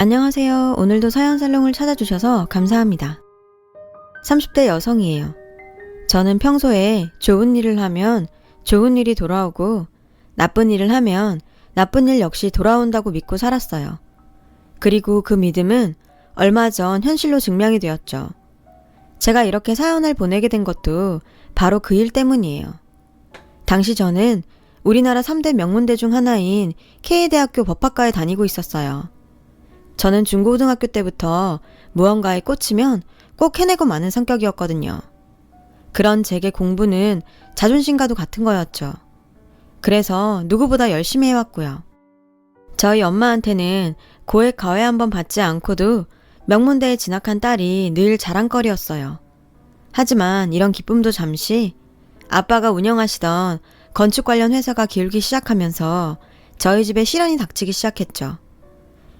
안녕하세요. 오늘도 사연살롱을 찾아주셔서 감사합니다. 30대 여성이에요. 저는 평소에 좋은 일을 하면 좋은 일이 돌아오고 나쁜 일을 하면 나쁜 일 역시 돌아온다고 믿고 살았어요. 그리고 그 믿음은 얼마 전 현실로 증명이 되었죠. 제가 이렇게 사연을 보내게 된 것도 바로 그 일 때문이에요. 당시 저는 우리나라 3대 명문대 중 하나인 K대학교 법학과에 다니고 있었어요. 저는 중고등학교 때부터 무언가에 꽂히면 꼭 해내고 마는 성격이었거든요. 그런 제게 공부는 자존심과도 같은 거였죠. 그래서 누구보다 열심히 해왔고요. 저희 엄마한테는 고액 과외 한번 받지 않고도 명문대에 진학한 딸이 늘 자랑거리였어요. 하지만 이런 기쁨도 잠시 아빠가 운영하시던 건축 관련 회사가 기울기 시작하면서 저희 집에 시련이 닥치기 시작했죠.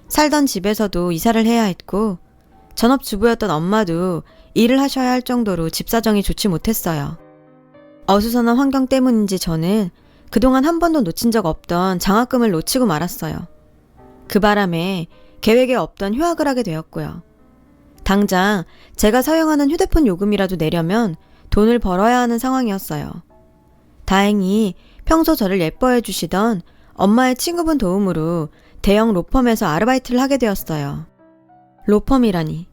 살던 집에서도 이사를 해야 했고 전업주부였던 엄마도 일을 하셔야 할 정도로 집 사정이 좋지 못했어요. 어수선한 환경 때문인지 저는 그동안 한 번도 놓친 적 없던 장학금을 놓치고 말았어요. 그 바람에 계획에 없던 휴학을 하게 되었고요. 당장 제가 사용하는 휴대폰 요금이라도 내려면 돈을 벌어야 하는 상황이었어요. 다행히 평소 저를 예뻐해 주시던 엄마의 친구분 도움으로 대형 로펌에서 아르바이트를 하게 되었어요. 로펌이라니.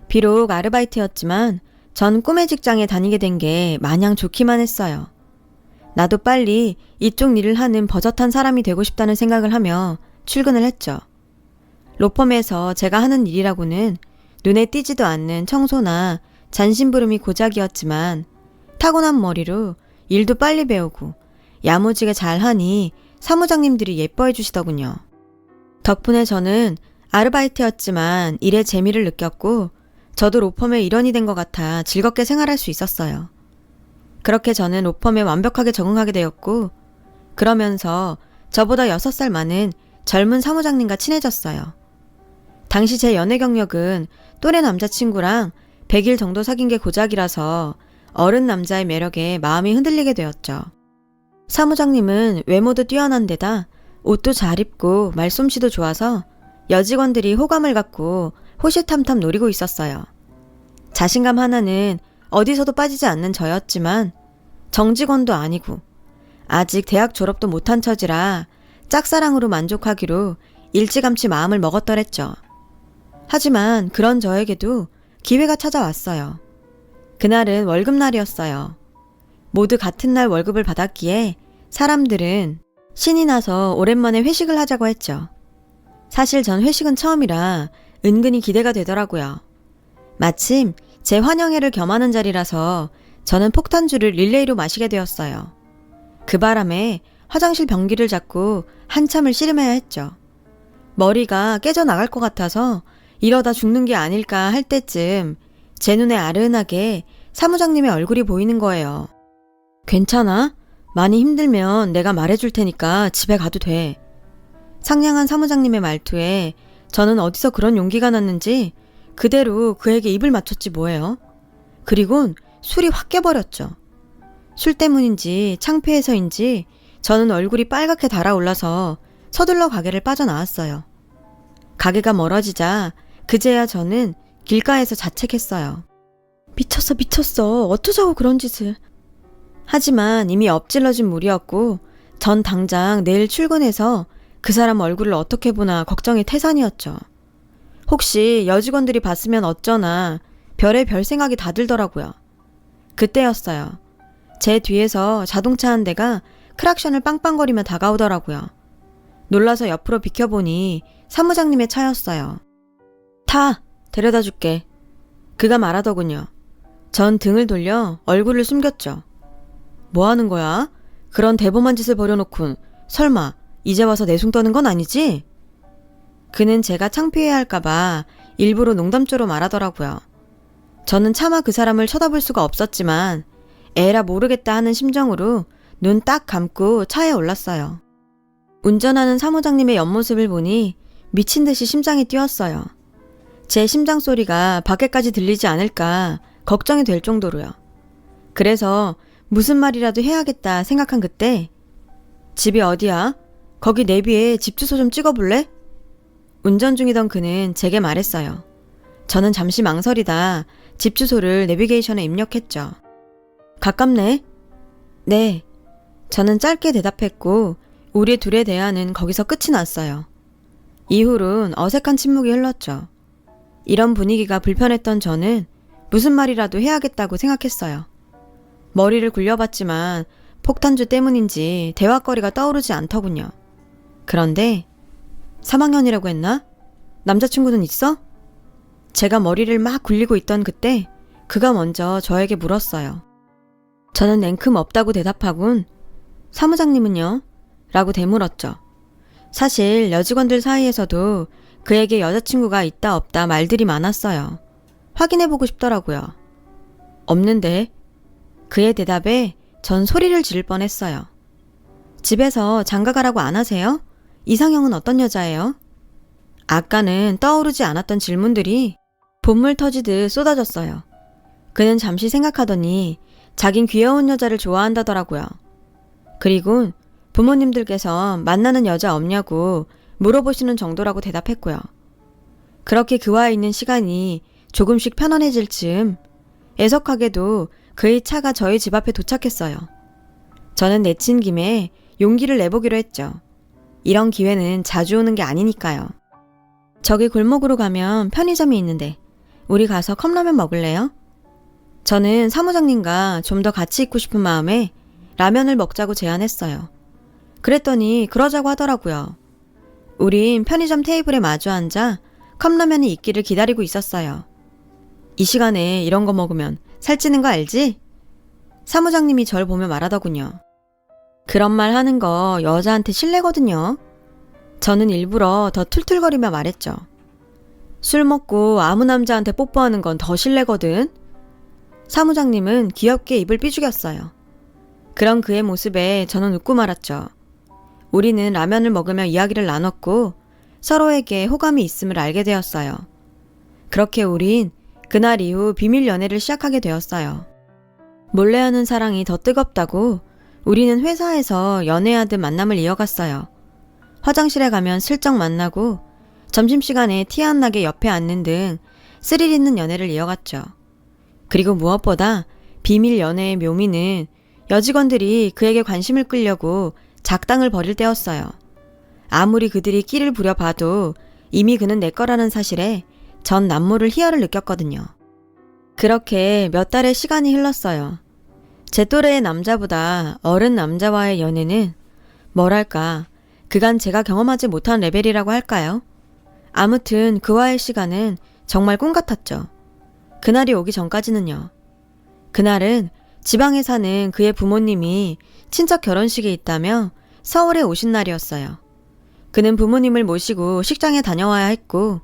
비록 아르바이트였지만 전 꿈의 직장에 다니게 된 게 마냥 좋기만 했어요. 나도 빨리 이쪽 일을 하는 버젓한 사람이 되고 싶다는 생각을 하며 출근을 했죠. 로펌에서 제가 하는 일이라고는 눈에 띄지도 않는 청소나 잔심부름이 고작이었지만 타고난 머리로 일도 빨리 배우고 야무지게 잘하니 사무장님들이 예뻐해 주시더군요. 덕분에 저는 아르바이트였지만 일의 재미를 느꼈고 저도 로펌의 일원이 된 것 같아 즐겁게 생활할 수 있었어요. 그렇게 저는 로펌에 완벽하게 적응하게 되었고 그러면서 저보다 6살 많은 젊은 사무장님과 친해졌어요. 당시 제 연애 경력은 또래 남자친구랑 100일 정도 사귄 게 고작이라서 어른 남자의 매력에 마음이 흔들리게 되었죠. 사무장님은 외모도 뛰어난 데다 옷도 잘 입고 말솜씨도 좋아서 여직원들이 호감을 갖고 호시탐탐 노리고 있었어요. 자신감 하나는 어디서도 빠지지 않는 저였지만 정직원도 아니고 아직 대학 졸업도 못한 처지라 짝사랑으로 만족하기로 일찌감치 마음을 먹었더랬죠. 하지만 그런 저에게도 기회가 찾아왔어요. 그날은 월급날이었어요. 모두 같은 날 월급을 받았기에 사람들은 신이 나서 오랜만에 회식을 하자고 했죠. 사실 전 회식은 처음이라 은근히 기대가 되더라고요. 마침 제 환영회를 겸하는 자리라서 저는 폭탄주를 릴레이로 마시게 되었어요. 그 바람에 화장실 변기를 잡고 한참을 씨름해야 했죠. 머리가 깨져나갈 것 같아서 이러다 죽는 게 아닐까 할 때쯤 제 눈에 아른하게 사무장님의 얼굴이 보이는 거예요. 괜찮아? 많이 힘들면 내가 말해줄 테니까 집에 가도 돼. 상냥한 사무장님의 말투에 저는 어디서 그런 용기가 났는지 그대로 그에게 입을 맞췄지 뭐예요. 그리곤 술이 확 깨버렸죠. 술 때문인지 창피해서인지 저는 얼굴이 빨갛게 달아올라서 서둘러 가게를 빠져나왔어요. 가게가 멀어지자 그제야 저는 길가에서 자책했어요. 미쳤어. 어쩌자고 그런 짓을. 하지만 이미 엎질러진 물이었고 전 당장 내일 출근해서 그 사람 얼굴을 어떻게 보나 걱정이 태산이었죠. 혹시 여직원들이 봤으면 어쩌나 별의별 생각이 다 들더라고요. 그때였어요. 제 뒤에서 자동차 한 대가 크락션을 빵빵거리며 다가오더라고요. 놀라서 옆으로 비켜보니 사무장님의 차였어요. 타! 데려다 줄게. 그가 말하더군요. 전 등을 돌려 얼굴을 숨겼죠. 뭐 하는 거야? 그런 대범한 짓을 벌여놓곤 설마 이제 와서 내숭 떠는 건 아니지? 그는 제가 창피해야 할까봐 일부러 농담조로 말하더라고요. 저는 차마 그 사람을 쳐다볼 수가 없었지만 에라 모르겠다 하는 심정으로 눈 딱 감고 차에 올랐어요. 운전하는 사무장님의 옆모습을 보니 미친 듯이 심장이 뛰었어요. 제 심장 소리가 밖에까지 들리지 않을까 걱정이 될 정도로요. 그래서 무슨 말이라도 해야겠다 생각한 그때 집이 어디야? 거기 내비에 집 주소 좀 찍어볼래? 운전 중이던 그는 제게 말했어요. 저는 잠시 망설이다 집 주소를 내비게이션에 입력했죠. 가깝네? 네. 저는 짧게 대답했고 우리 둘의 대화는 거기서 끝이 났어요. 이후론 어색한 침묵이 흘렀죠. 이런 분위기가 불편했던 저는 무슨 말이라도 해야겠다고 생각했어요. 머리를 굴려봤지만 폭탄주 때문인지 대화거리가 떠오르지 않더군요. 그런데 3학년이라고 했나? 남자친구는 있어? 제가 머리를 막 굴리고 있던 그때 그가 먼저 저에게 물었어요. 저는 냉큼 없다고 대답하곤 사무장님은요? 라고 되물었죠. 사실 여직원들 사이에서도 그에게 여자친구가 있다 없다 말들이 많았어요. 확인해보고 싶더라고요. 없는데. 그의 대답에 전 소리를 지를 뻔했어요. 집에서 장가가라고 안 하세요? 이상형은 어떤 여자예요? 아까는 떠오르지 않았던 질문들이 본물 터지듯 쏟아졌어요. 그는 잠시 생각하더니 자긴 귀여운 여자를 좋아한다더라고요. 그리고 부모님들께서 만나는 여자 없냐고 물어보시는 정도라고 대답했고요. 그렇게 그와 있는 시간이 조금씩 편안해질 즈음 애석하게도 그의 차가 저희 집 앞에 도착했어요. 저는 내친 김에 용기를 내보기로 했죠. 이런 기회는 자주 오는 게 아니니까요. 저기 골목으로 가면 편의점이 있는데 우리 가서 컵라면 먹을래요? 저는 사무장님과 좀 더 같이 있고 싶은 마음에 라면을 먹자고 제안했어요. 그랬더니 그러자고 하더라고요. 우린 편의점 테이블에 마주 앉아 컵라면이 있기를 기다리고 있었어요. 이 시간에 이런 거 먹으면 살찌는 거 알지? 사무장님이 절 보며 말하더군요. 그런 말 하는 거 여자한테 실례거든요. 저는 일부러 더 툴툴거리며 말했죠. 술 먹고 아무 남자한테 뽀뽀하는 건 더 실례거든. 사무장님은 귀엽게 입을 삐죽였어요. 그런 그의 모습에 저는 웃고 말았죠. 우리는 라면을 먹으며 이야기를 나눴고 서로에게 호감이 있음을 알게 되었어요. 그렇게 우린 그날 이후 비밀 연애를 시작하게 되었어요. 몰래 하는 사랑이 더 뜨겁다고 우리는 회사에서 연애하듯 만남을 이어갔어요. 화장실에 가면 슬쩍 만나고 점심시간에 티 안 나게 옆에 앉는 등 스릴 있는 연애를 이어갔죠. 그리고 무엇보다 비밀 연애의 묘미는 여직원들이 그에게 관심을 끌려고 작당을 벌일 때였어요. 아무리 그들이 끼를 부려봐도 이미 그는 내 거라는 사실에 전 남모를 희열을 느꼈거든요. 그렇게 몇 달의 시간이 흘렀어요. 제 또래의 남자보다 어른 남자와의 연애는 뭐랄까 그간 제가 경험하지 못한 레벨이라고 할까요? 아무튼 그와의 시간은 정말 꿈 같았죠. 그날이 오기 전까지는요. 그날은 지방에 사는 그의 부모님이 친척 결혼식에 있다며 서울에 오신 날이었어요. 그는 부모님을 모시고 식장에 다녀와야 했고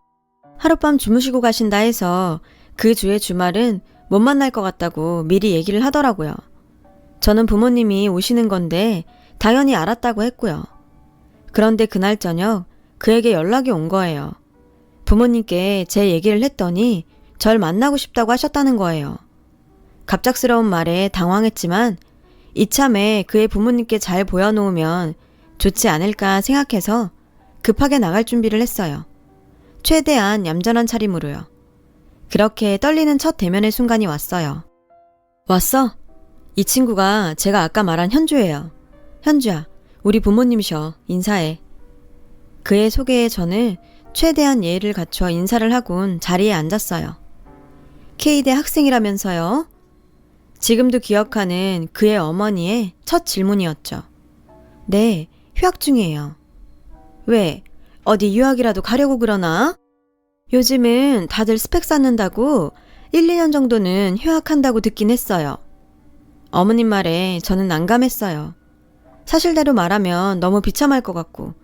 하룻밤 주무시고 가신다 해서 그 주의 주말은 못 만날 것 같다고 미리 얘기를 하더라고요. 저는 부모님이 오시는 건데 당연히 알았다고 했고요. 그런데 그날 저녁 그에게 연락이 온 거예요. 부모님께 제 얘기를 했더니 절 만나고 싶다고 하셨다는 거예요. 갑작스러운 말에 당황했지만 이참에 그의 부모님께 잘 보여놓으면 좋지 않을까 생각해서 급하게 나갈 준비를 했어요. 최대한 얌전한 차림으로요. 그렇게 떨리는 첫 대면의 순간이 왔어요. 왔어? 이 친구가 제가 아까 말한 현주예요. 현주야, 우리 부모님이셔. 인사해. 그의 소개에 저는 최대한 예의를 갖춰 인사를 하곤 자리에 앉았어요. K대 학생이라면서요? 지금도 기억하는 그의 어머니의 첫 질문이었죠. 네, 휴학 중이에요. 왜? 어디 유학이라도 가려고 그러나? 요즘은 다들 스펙 쌓는다고 1, 2년 정도는 휴학한다고 듣긴 했어요. 어머님 말에 저는 난감했어요. 사실대로 말하면 너무 비참할 것 같고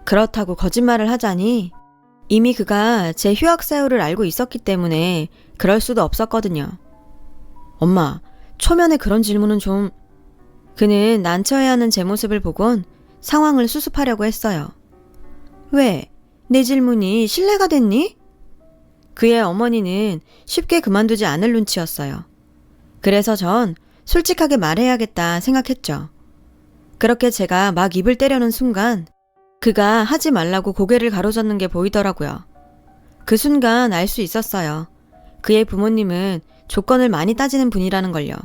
그렇다고 거짓말을 하자니 이미 그가 제 휴학 사유를 알고 있었기 때문에 그럴 수도 없었거든요. 엄마, 초면에 그런 질문은 좀... 그는 난처해하는 제 모습을 보곤 상황을 수습하려고 했어요. 왜? 내 질문이 실례가 됐니? 그의 어머니는 쉽게 그만두지 않을 눈치였어요. 그래서 전 솔직하게 말해야겠다 생각했죠. 그렇게 제가 막 입을 떼려는 순간 그가 하지 말라고 고개를 가로젓는 게 보이더라고요. 그 순간 알 수 있었어요. 그의 부모님은 조건을 많이 따지는 분이라는 걸요.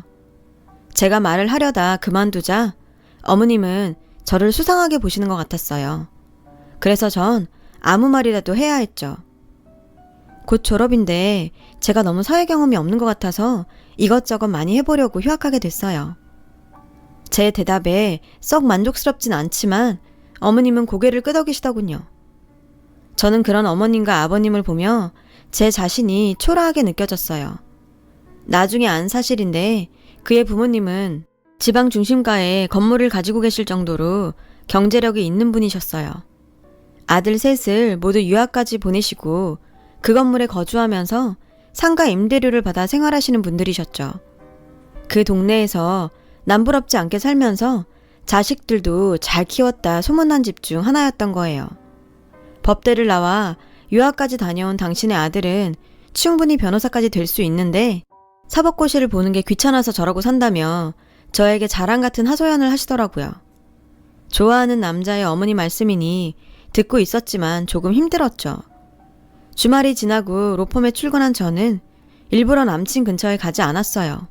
제가 말을 하려다 그만두자 어머님은 저를 수상하게 보시는 것 같았어요. 그래서 전 아무 말이라도 해야 했죠. 곧 졸업인데 제가 너무 사회 경험이 없는 것 같아서 이것저것 많이 해보려고 휴학하게 됐어요. 제 대답에 썩 만족스럽진 않지만 어머님은 고개를 끄덕이시더군요. 저는 그런 어머님과 아버님을 보며 제 자신이 초라하게 느껴졌어요. 나중에 안 사실인데 그의 부모님은 지방 중심가에 건물을 가지고 계실 정도로 경제력이 있는 분이셨어요. 아들 셋을 모두 유학까지 보내시고 그 건물에 거주하면서 상가 임대료를 받아 생활하시는 분들이셨죠. 그 동네에서 남부럽지 않게 살면서 자식들도 잘 키웠다 소문난 집 중 하나였던 거예요. 법대를 나와 유학까지 다녀온 당신의 아들은 충분히 변호사까지 될 수 있는데 사법고시를 보는 게 귀찮아서 저러고 산다며 저에게 자랑 같은 하소연을 하시더라고요. 좋아하는 남자의 어머니 말씀이니 듣고 있었지만 조금 힘들었죠. 주말이 지나고 로펌에 출근한 저는 일부러 남친 근처에 가지 않았어요.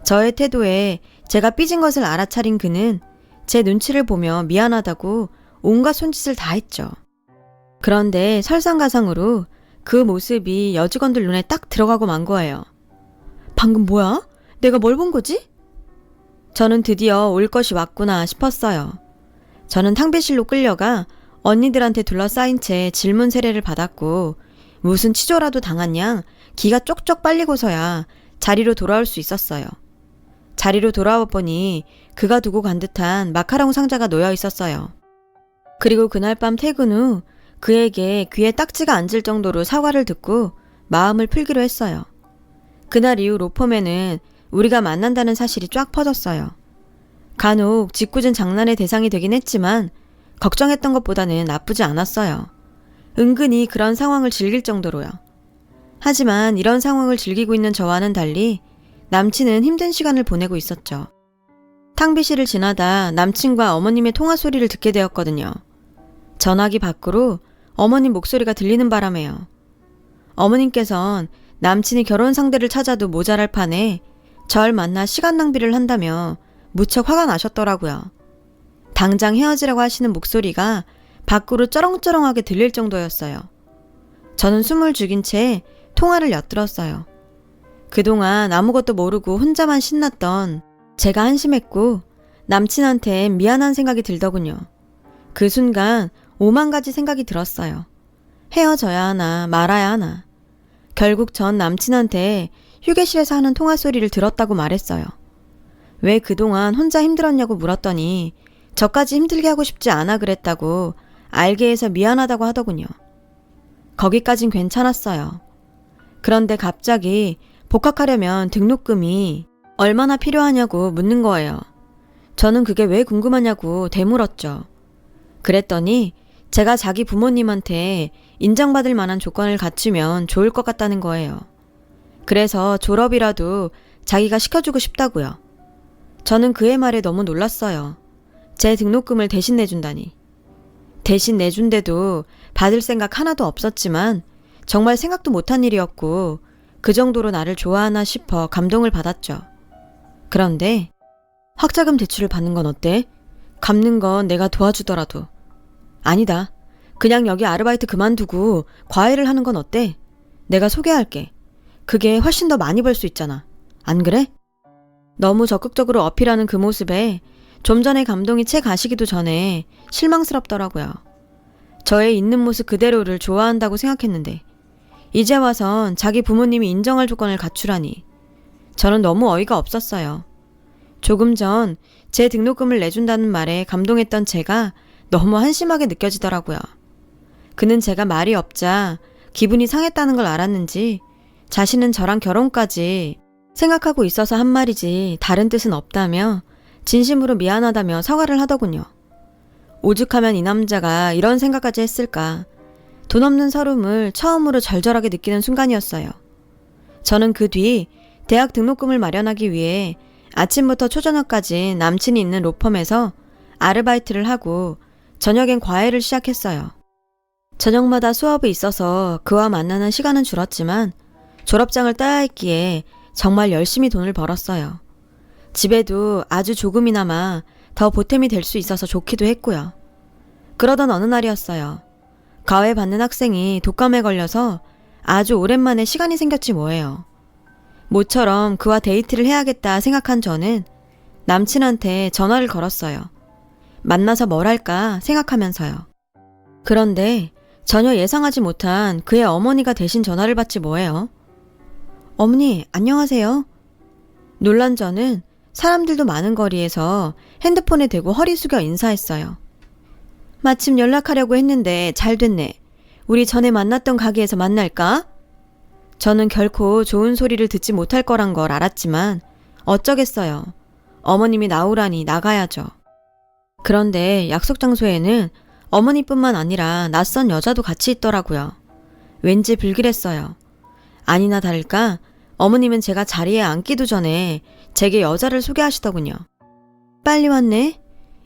저의 태도에 제가 삐진 것을 알아차린 그는 제 눈치를 보며 미안하다고 온갖 손짓을 다 했죠. 그런데 설상가상으로 그 모습이 여직원들 눈에 딱 들어가고 만 거예요. 방금 뭐야? 내가 뭘 본 거지? 저는 드디어 올 것이 왔구나 싶었어요. 저는 탕비실로 끌려가 언니들한테 둘러싸인 채 질문 세례를 받았고 무슨 치조라도 당한 양 기가 쪽쪽 빨리고서야 자리로 돌아올 수 있었어요. 자리로 돌아와 보니 그가 두고 간 듯한 마카롱 상자가 놓여 있었어요. 그리고 그날 밤 퇴근 후 그에게 귀에 딱지가 앉을 정도로 사과를 듣고 마음을 풀기로 했어요. 그날 이후 로펌에는 우리가 만난다는 사실이 쫙 퍼졌어요. 간혹 짓궂은 장난의 대상이 되긴 했지만 걱정했던 것보다는 나쁘지 않았어요. 은근히 그런 상황을 즐길 정도로요. 하지만 이런 상황을 즐기고 있는 저와는 달리 남친은 힘든 시간을 보내고 있었죠. 탕비실을 지나다 남친과 어머님의 통화 소리를 듣게 되었거든요. 전화기 밖으로 어머님 목소리가 들리는 바람에요. 어머님께선 남친이 결혼 상대를 찾아도 모자랄 판에 절 만나 시간 낭비를 한다며 무척 화가 나셨더라고요. 당장 헤어지라고 하시는 목소리가 밖으로 쩌렁쩌렁하게 들릴 정도였어요. 저는 숨을 죽인 채 통화를 엿들었어요. 그동안 아무것도 모르고 혼자만 신났던 제가 한심했고 남친한테 미안한 생각이 들더군요. 그 순간 5만 가지 생각이 들었어요. 헤어져야 하나 말아야 하나. 결국 전 남친한테 휴게실에서 하는 통화 소리를 들었다고 말했어요. 왜 그동안 혼자 힘들었냐고 물었더니 저까지 힘들게 하고 싶지 않아 그랬다고 알게 해서 미안하다고 하더군요. 거기까진 괜찮았어요. 그런데 갑자기 복학하려면 등록금이 얼마나 필요하냐고 묻는 거예요. 저는 그게 왜 궁금하냐고 되물었죠. 그랬더니 제가 자기 부모님한테 인정받을 만한 조건을 갖추면 좋을 것 같다는 거예요. 그래서 졸업이라도 자기가 시켜주고 싶다고요. 저는 그의 말에 너무 놀랐어요. 제 등록금을 대신 내준다니. 대신 내준데도 받을 생각 하나도 없었지만 정말 생각도 못한 일이었고 그 정도로 나를 좋아하나 싶어 감동을 받았죠. 그런데 학자금 대출을 받는 건 어때? 갚는 건 내가 도와주더라도. 아니다. 그냥 여기 아르바이트 그만두고 과외를 하는 건 어때? 내가 소개할게. 그게 훨씬 더 많이 벌 수 있잖아. 안 그래? 너무 적극적으로 어필하는 그 모습에 좀 전에 감동이 채 가시기도 전에 실망스럽더라고요. 저의 있는 모습 그대로를 좋아한다고 생각했는데 이제 와선 자기 부모님이 인정할 조건을 갖추라니. 저는 너무 어이가 없었어요. 조금 전 제 등록금을 내준다는 말에 감동했던 제가 너무 한심하게 느껴지더라고요. 그는 제가 말이 없자 기분이 상했다는 걸 알았는지 자신은 저랑 결혼까지 생각하고 있어서 한 말이지 다른 뜻은 없다며 진심으로 미안하다며 사과를 하더군요. 오죽하면 이 남자가 이런 생각까지 했을까. 돈 없는 서름을 처음으로 절절하게 느끼는 순간이었어요. 저는 그 뒤 대학 등록금을 마련하기 위해 아침부터 초저녁까지 남친이 있는 로펌에서 아르바이트를 하고 저녁엔 과외를 시작했어요. 저녁마다 수업이 있어서 그와 만나는 시간은 줄었지만 졸업장을 따야 했기에 정말 열심히 돈을 벌었어요. 집에도 아주 조금이나마 더 보탬이 될 수 있어서 좋기도 했고요. 그러던 어느 날이었어요. 과외 받는 학생이 독감에 걸려서 아주 오랜만에 시간이 생겼지 뭐예요. 모처럼 그와 데이트를 해야겠다 생각한 저는 남친한테 전화를 걸었어요. 만나서 뭘 할까 생각하면서요. 그런데 전혀 예상하지 못한 그의 어머니가 대신 전화를 받지 뭐예요. 어머니, 안녕하세요. 놀란 저는 사람들도 많은 거리에서 핸드폰에 대고 허리 숙여 인사했어요. 마침 연락하려고 했는데 잘 됐네. 우리 전에 만났던 가게에서 만날까? 저는 결코 좋은 소리를 듣지 못할 거란 걸 알았지만 어쩌겠어요. 어머님이 나오라니 나가야죠. 그런데 약속 장소에는 어머니뿐만 아니라 낯선 여자도 같이 있더라고요. 왠지 불길했어요. 아니나 다를까 어머님은 제가 자리에 앉기도 전에 제게 여자를 소개하시더군요. 빨리 왔네.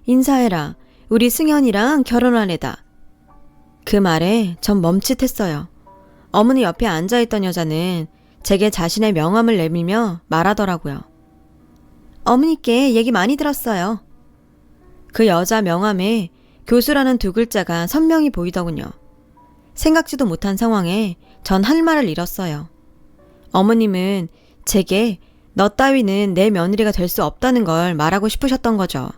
인사해라. 우리 승현이랑 결혼한 애다. 그 말에 전 멈칫했어요. 어머니 옆에 앉아있던 여자는 제게 자신의 명함을 내밀며 말하더라고요. 어머니께 얘기 많이 들었어요. 그 여자 명함에 교수라는 두 글자가 선명히 보이더군요. 생각지도 못한 상황에 전 할 말을 잃었어요. 어머님은 제게 너 따위는 내 며느리가 될 수 없다는 걸 말하고 싶으셨던 거죠.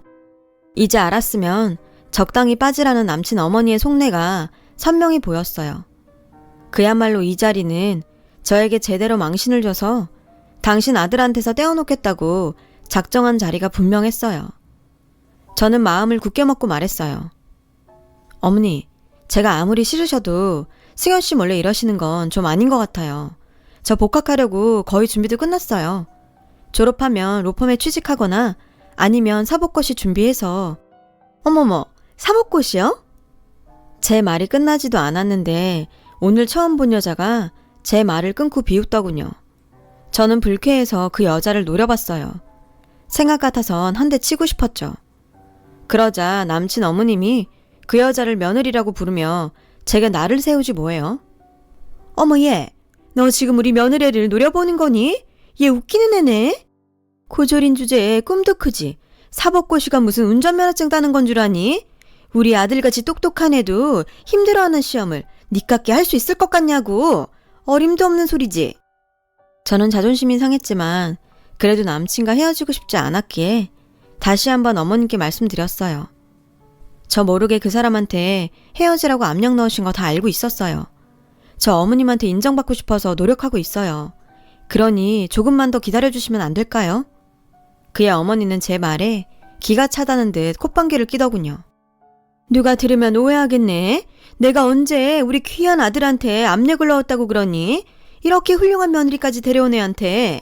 이제 알았으면 적당히 빠지라는 남친 어머니의 속내가 선명히 보였어요. 그야말로 이 자리는 저에게 제대로 망신을 줘서 당신 아들한테서 떼어놓겠다고 작정한 자리가 분명했어요. 저는 마음을 굳게 먹고 말했어요. 어머니, 제가 아무리 싫으셔도 승현 씨 몰래 이러시는 건 좀 아닌 것 같아요. 저 복학하려고 거의 준비도 끝났어요. 졸업하면 로펌에 취직하거나 아니면 사법고시 준비해서. 어머머, 사법고시요? 제 말이 끝나지도 않았는데 오늘 처음 본 여자가 제 말을 끊고 비웃더군요. 저는 불쾌해서 그 여자를 노려봤어요. 생각 같아선 한 대 치고 싶었죠. 그러자 남친 어머님이 그 여자를 며느리라고 부르며 제게 나를 세우지 뭐예요? 어머 얘, 너 지금 우리 며느리를 노려보는 거니? 얘 웃기는 애네? 고졸인 주제에 꿈도 크지. 사법고시가 무슨 운전면허증 따는 건 줄 아니? 우리 아들같이 똑똑한 애도 힘들어하는 시험을 니깎게 할 수 있을 것 같냐고. 어림도 없는 소리지. 저는 자존심이 상했지만 그래도 남친과 헤어지고 싶지 않았기에 다시 한번 어머님께 말씀드렸어요. 저 모르게 그 사람한테 헤어지라고 압력 넣으신 거 다 알고 있었어요. 저 어머님한테 인정받고 싶어서 노력하고 있어요. 그러니 조금만 더 기다려주시면 안 될까요? 그의 어머니는 제 말에 기가 차다는 듯 콧방귀를 끼더군요. 누가 들으면 오해하겠네. 내가 언제 우리 귀한 아들한테 압력을 넣었다고 그러니? 이렇게 훌륭한 며느리까지 데려온 애한테.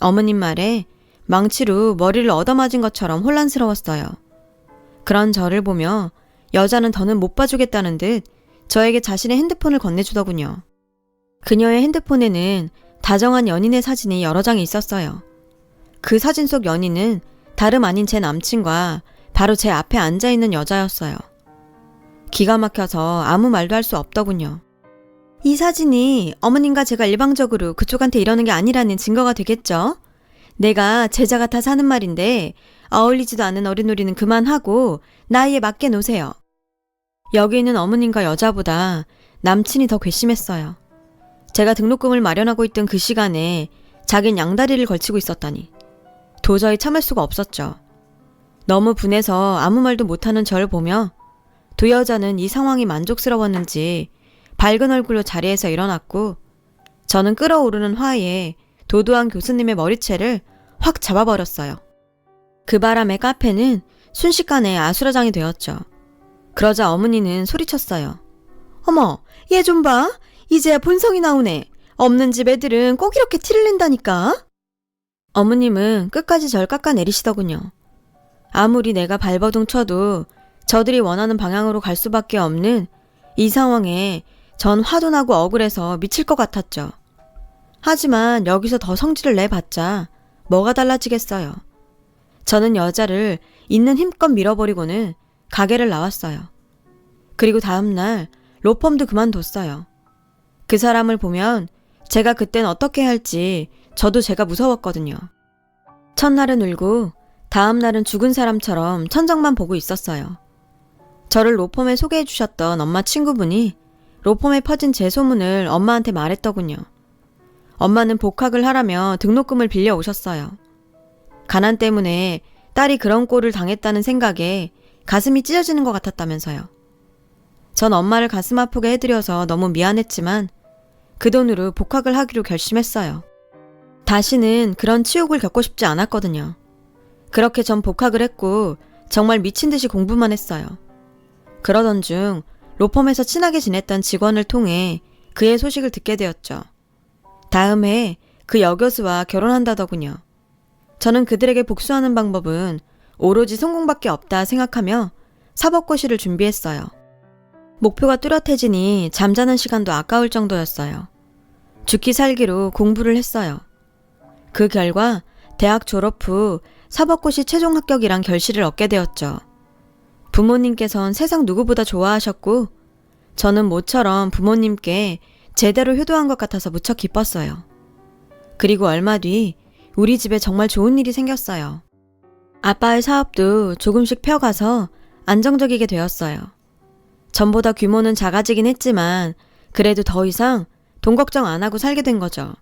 어머님 말에 망치로 머리를 얻어맞은 것처럼 혼란스러웠어요. 그런 저를 보며 여자는 더는 못 봐주겠다는 듯 저에게 자신의 핸드폰을 건네주더군요. 그녀의 핸드폰에는 다정한 연인의 사진이 여러 장이 있었어요. 그 사진 속 연인은 다름 아닌 제 남친과 바로 제 앞에 앉아있는 여자였어요. 기가 막혀서 아무 말도 할 수 없더군요. 이 사진이 어머님과 제가 일방적으로 그쪽한테 이러는 게 아니라는 증거가 되겠죠? 내가 제자 같아서 하는 말인데 어울리지도 않은 어린우리는 그만하고 나이에 맞게 노세요. 여기 있는 어머님과 여자보다 남친이 더 괘씸했어요. 제가 등록금을 마련하고 있던 그 시간에 자긴 양다리를 걸치고 있었다니. 도저히 참을 수가 없었죠. 너무 분해서 아무 말도 못하는 저를 보며 두 여자는 이 상황이 만족스러웠는지 밝은 얼굴로 자리에서 일어났고 저는 끓어오르는 화에 도도한 교수님의 머리채를 확 잡아버렸어요. 그 바람에 카페는 순식간에 아수라장이 되었죠. 그러자 어머니는 소리쳤어요. 어머, 얘 좀 봐. 이제야 본성이 나오네. 없는 집 애들은 꼭 이렇게 티를 낸다니까. 어머님은 끝까지 절 깎아내리시더군요. 아무리 내가 발버둥 쳐도 저들이 원하는 방향으로 갈 수밖에 없는 이 상황에 전 화도 나고 억울해서 미칠 것 같았죠. 하지만 여기서 더 성질을 내봤자 뭐가 달라지겠어요. 저는 여자를 있는 힘껏 밀어버리고는 가게를 나왔어요. 그리고 다음날 로펌도 그만뒀어요. 그 사람을 보면 제가 그땐 어떻게 할지 저도 제가 무서웠거든요. 첫날은 울고 다음날은 죽은 사람처럼 천장만 보고 있었어요. 저를 로펌에 소개해 주셨던 엄마 친구분이 로펌에 퍼진 제 소문을 엄마한테 말했더군요. 엄마는 복학을 하라며 등록금을 빌려 오셨어요. 가난 때문에 딸이 그런 꼴을 당했다는 생각에 가슴이 찢어지는 것 같았다면서요. 전 엄마를 가슴 아프게 해드려서 너무 미안했지만 그 돈으로 복학을 하기로 결심했어요. 다시는 그런 치욕을 겪고 싶지 않았거든요. 그렇게 전 복학을 했고 정말 미친 듯이 공부만 했어요. 그러던 중 로펌에서 친하게 지냈던 직원을 통해 그의 소식을 듣게 되었죠. 다음 해 그 여교수와 결혼한다더군요. 저는 그들에게 복수하는 방법은 오로지 성공밖에 없다 생각하며 사법고시를 준비했어요. 목표가 뚜렷해지니 잠자는 시간도 아까울 정도였어요. 죽기 살기로 공부를 했어요. 그 결과 대학 졸업 후 사법고시 최종 합격이란 결실을 얻게 되었죠. 부모님께선 세상 누구보다 좋아하셨고 저는 모처럼 부모님께 제대로 효도한 것 같아서 무척 기뻤어요. 그리고 얼마 뒤 우리 집에 정말 좋은 일이 생겼어요. 아빠의 사업도 조금씩 펴가서 안정적이게 되었어요. 전보다 규모는 작아지긴 했지만 그래도 더 이상 돈 걱정 안 하고 살게 된 거죠.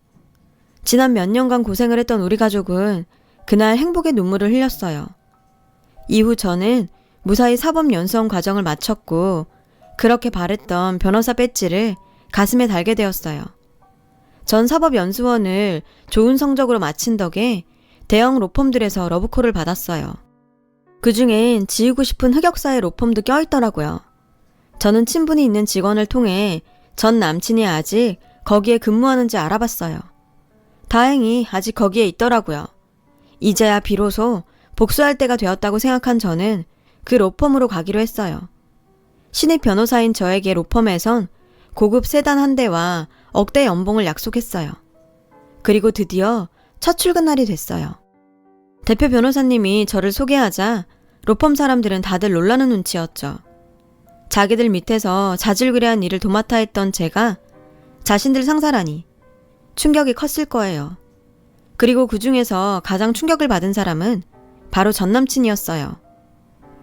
지난 몇 년간 고생을 했던 우리 가족은 그날 행복의 눈물을 흘렸어요. 이후 저는 무사히 사법연수원 과정을 마쳤고 그렇게 바랬던 변호사 배지를 가슴에 달게 되었어요. 전 사법연수원을 좋은 성적으로 마친 덕에 대형 로펌들에서 러브콜을 받았어요. 그중엔 지우고 싶은 흑역사의 로펌도 껴있더라고요. 저는 친분이 있는 직원을 통해 전 남친이 아직 거기에 근무하는지 알아봤어요. 다행히 아직 거기에 있더라고요. 이제야 비로소 복수할 때가 되었다고 생각한 저는 그 로펌으로 가기로 했어요. 신입 변호사인 저에게 로펌에선 고급 세단 한 대와 억대 연봉을 약속했어요. 그리고 드디어 첫 출근 날이 됐어요. 대표 변호사님이 저를 소개하자 로펌 사람들은 다들 놀라는 눈치였죠. 자기들 밑에서 자질구레한 일을 도맡아 했던 제가 자신들 상사라니 충격이 컸을 거예요. 그리고 그 중에서 가장 충격을 받은 사람은 바로 전 남친이었어요.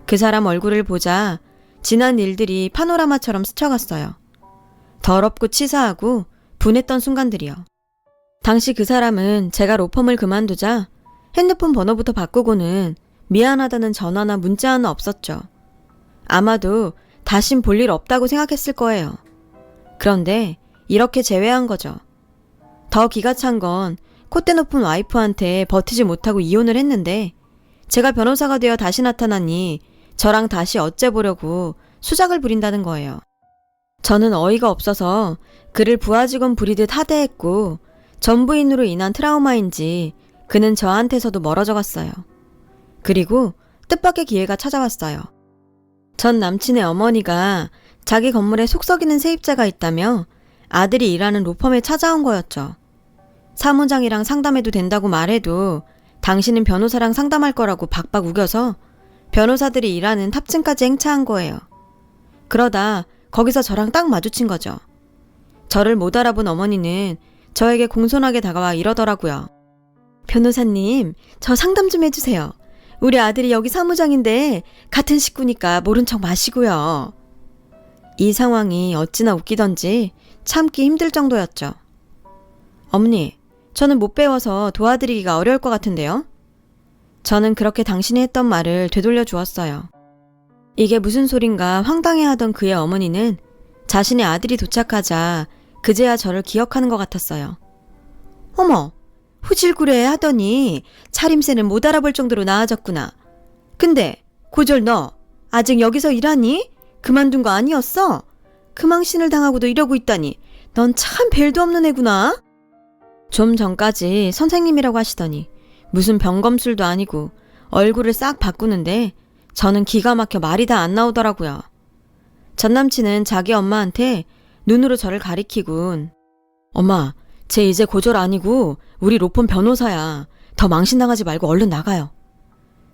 그 사람 얼굴을 보자 지난 일들이 파노라마처럼 스쳐갔어요. 더럽고 치사하고 분했던 순간들이요. 당시 그 사람은 제가 로펌을 그만두자 핸드폰 번호부터 바꾸고는 미안하다는 전화나 문자 하나 없었죠. 아마도 다신 볼 일 없다고 생각했을 거예요. 그런데 이렇게 제외한 거죠. 더 기가 찬 건 콧대 높은 와이프한테 버티지 못하고 이혼을 했는데 제가 변호사가 되어 다시 나타나니 저랑 다시 어째보려고 수작을 부린다는 거예요. 저는 어이가 없어서 그를 부하 직원 부리듯 하대했고 전부인으로 인한 트라우마인지 그는 저한테서도 멀어져 갔어요. 그리고 뜻밖의 기회가 찾아왔어요. 전 남친의 어머니가 자기 건물에 속썩이는 세입자가 있다며 아들이 일하는 로펌에 찾아온 거였죠. 사무장이랑 상담해도 된다고 말해도 당신은 변호사랑 상담할 거라고 박박 우겨서 변호사들이 일하는 탑층까지 행차한 거예요. 그러다 거기서 저랑 딱 마주친 거죠. 저를 못 알아본 어머니는 저에게 공손하게 다가와 이러더라고요. 변호사님, 저 상담 좀 해주세요. 우리 아들이 여기 사무장인데 같은 식구니까 모른 척 마시고요. 이 상황이 어찌나 웃기던지 참기 힘들 정도였죠. 어머니, 저는 못 배워서 도와드리기가 어려울 것 같은데요. 저는 그렇게 당신이 했던 말을 되돌려 주었어요. 이게 무슨 소린가 황당해하던 그의 어머니는 자신의 아들이 도착하자 그제야 저를 기억하는 것 같았어요. 어머, 후질구레 하더니 차림새는 못 알아볼 정도로 나아졌구나. 근데 고졸 너 아직 여기서 일하니? 그만둔 거 아니었어? 그 망신을 당하고도 이러고 있다니 넌 참 벨도 없는 애구나. 좀 전까지 선생님이라고 하시더니 무슨 병검술도 아니고 얼굴을 싹 바꾸는데 저는 기가 막혀 말이 다 안 나오더라고요. 전 남친은 자기 엄마한테 눈으로 저를 가리키군. 엄마, 쟤 이제 고졸 아니고 우리 로펌 변호사야. 더 망신당하지 말고 얼른 나가요.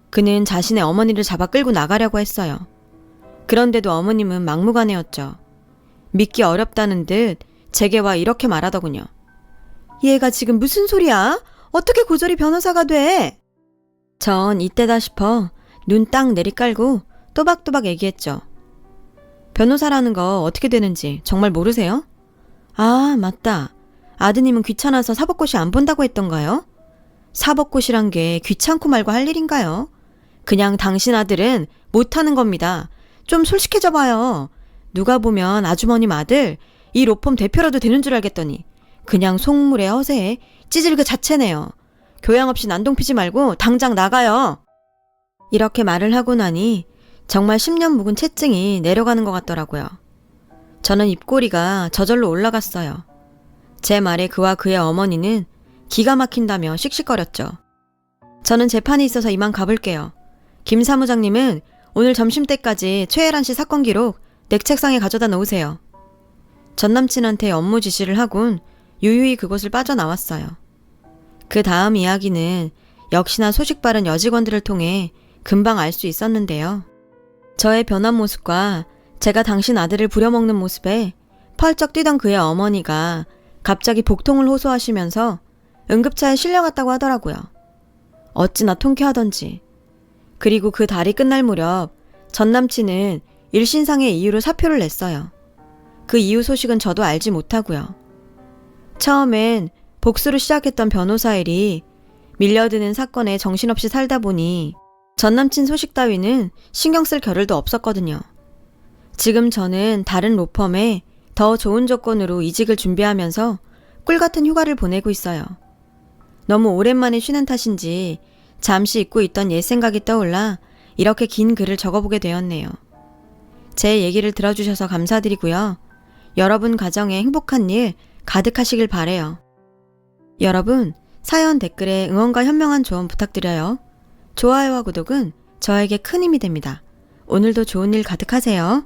그는 자신의 어머니를 잡아 끌고 나가려고 했어요. 그런데도 어머님은 막무가내였죠. 믿기 어렵다는 듯 제게 와 이렇게 말하더군요. 얘가 지금 무슨 소리야? 어떻게 고졸이 변호사가 돼? 전 이때다 싶어 눈 딱 내리깔고 또박또박 얘기했죠. 변호사라는 거 어떻게 되는지 정말 모르세요? 아, 맞다. 아드님은 귀찮아서 사법고시 안 본다고 했던가요? 사법고시란 게 귀찮고 말고 할 일인가요? 그냥 당신 아들은 못하는 겁니다. 좀 솔직해져 봐요. 누가 보면 아주머님 아들 이 로펌 대표라도 되는 줄 알겠더니 그냥 속물에 허세에 찌질 그 자체네요. 교양 없이 난동 피지 말고 당장 나가요. 이렇게 말을 하고 나니 정말 10년 묵은 채증이 내려가는 것 같더라고요. 저는 입꼬리가 저절로 올라갔어요. 제 말에 그와 그의 어머니는 기가 막힌다며 씩씩거렸죠. 저는 재판이 있어서 이만 가볼게요. 김 사무장님은 오늘 점심때까지 최혜란 씨 사건 기록 내 책상에 가져다 놓으세요. 전 남친한테 업무 지시를 하곤 유유히 그곳을 빠져나왔어요. 그 다음 이야기는 역시나 소식 빠른 여직원들을 통해 금방 알 수 있었는데요. 저의 변한 모습과 제가 당신 아들을 부려먹는 모습에 펄쩍 뛰던 그의 어머니가 갑자기 복통을 호소하시면서 응급차에 실려갔다고 하더라고요. 어찌나 통쾌하던지. 그리고 그 달이 끝날 무렵 전 남친은 일신상의 이유로 사표를 냈어요. 그 이유 소식은 저도 알지 못하고요. 처음엔 복수로 시작했던 변호사 일이 밀려드는 사건에 정신없이 살다 보니 전 남친 소식 따위는 신경 쓸 겨를도 없었거든요. 지금 저는 다른 로펌에 더 좋은 조건으로 이직을 준비하면서 꿀같은 휴가를 보내고 있어요. 너무 오랜만에 쉬는 탓인지 잠시 잊고 있던 옛 생각이 떠올라 이렇게 긴 글을 적어보게 되었네요. 제 얘기를 들어주셔서 감사드리고요. 여러분 가정에 행복한 일 가득하시길 바래요. 여러분, 사연 댓글에 응원과 현명한 조언 부탁드려요. 좋아요와 구독은 저에게 큰 힘이 됩니다. 오늘도 좋은 일 가득하세요.